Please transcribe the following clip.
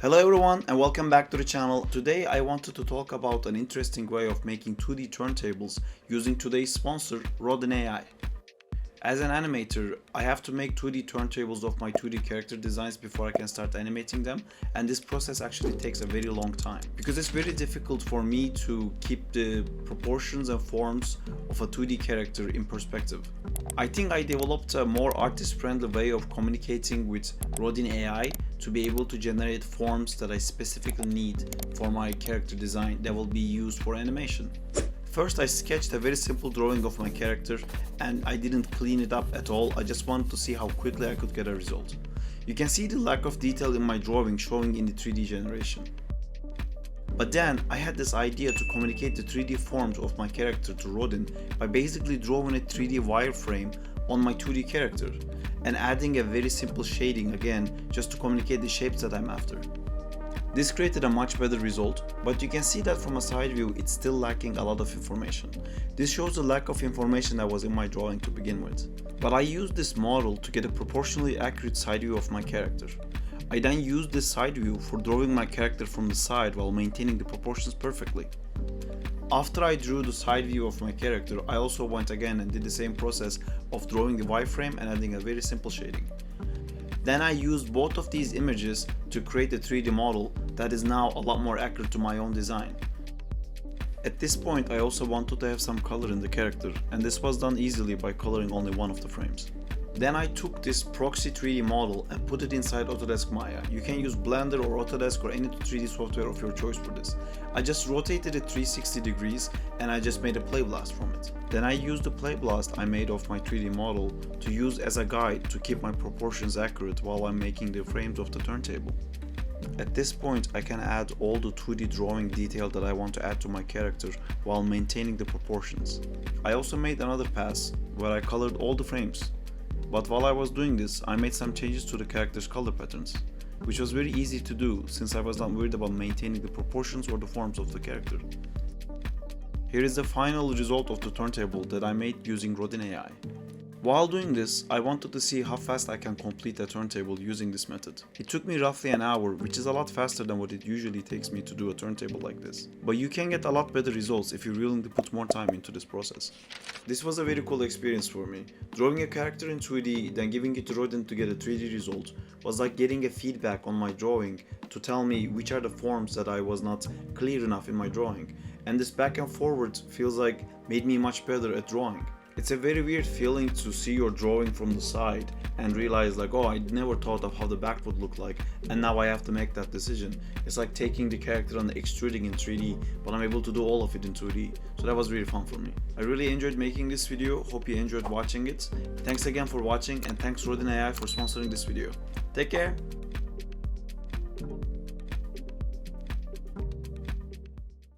Hello everyone and welcome back to the channel. Today I wanted to talk about an interesting way of making 2D turntables using today's sponsor, Rodin AI. As an animator, I have to make 2D turntables of my 2D character designs before I can start animating them, and this process actually takes a very long time because it's very difficult for me to keep the proportions and forms of a 2D character in perspective. I think I developed a more artist-friendly way of communicating with Rodin AI to be able to generate forms that I specifically need for my character design that will be used for animation. First, I sketched a very simple drawing of my character and I didn't clean it up at all. I just wanted to see how quickly I could get a result. You can see the lack of detail in my drawing showing in the 3D generation. But then I had this idea to communicate the 3D forms of my character to Rodin by basically drawing a 3D wireframe on my 2D character and adding a very simple shading again just to communicate the shapes that I'm after. This created a much better result, but you can see that from a side view it's still lacking a lot of information. This shows the lack of information that was in my drawing to begin with. But I used this model to get a proportionally accurate side view of my character. I then used this side view for drawing my character from the side while maintaining the proportions perfectly. After I drew the side view of my character, I also went again and did the same process of drawing the wireframe and adding a very simple shading. Then I used both of these images to create a 3D model that is now a lot more accurate to my own design. At this point I also wanted to have some color in the character, and this was done easily by coloring only one of the frames. Then I took this proxy 3D model and put it inside Autodesk Maya. You can use Blender or Autodesk or any 3D software of your choice for this. I just rotated it 360 degrees and I just made a play blast from it. Then I used the play blast I made of my 3D model to use as a guide to keep my proportions accurate while I'm making the frames of the turntable. At this point I can add all the 2D drawing detail that I want to add to my character while maintaining the proportions. I also made another pass where I colored all the frames. But while I was doing this, I made some changes to the character's color patterns, which was very easy to do since I was not worried about maintaining the proportions or the forms of the character. Here is the final result of the turntable that I made using Rodin AI. While doing this, I wanted to see how fast I can complete a turntable using this method. It took me roughly an hour, which is a lot faster than what it usually takes me to do a turntable like this. But you can get a lot better results if you're willing to put more time into this process. This was a very cool experience for me. Drawing a character in 2D, then giving it to Rodin to get a 3D result was like getting a feedback on my drawing to tell me which are the forms that I was not clear enough in my drawing. And this back and forward feels like made me much better at drawing. It's a very weird feeling to see your drawing from the side and realize like, oh, I never thought of how the back would look like and now I have to make that decision. It's like taking the character and extruding in 3D, but I'm able to do all of it in 2D. So that was really fun for me. I really enjoyed making this video. Hope you enjoyed watching it. Thanks again for watching and thanks Rodin AI for sponsoring this video. Take care.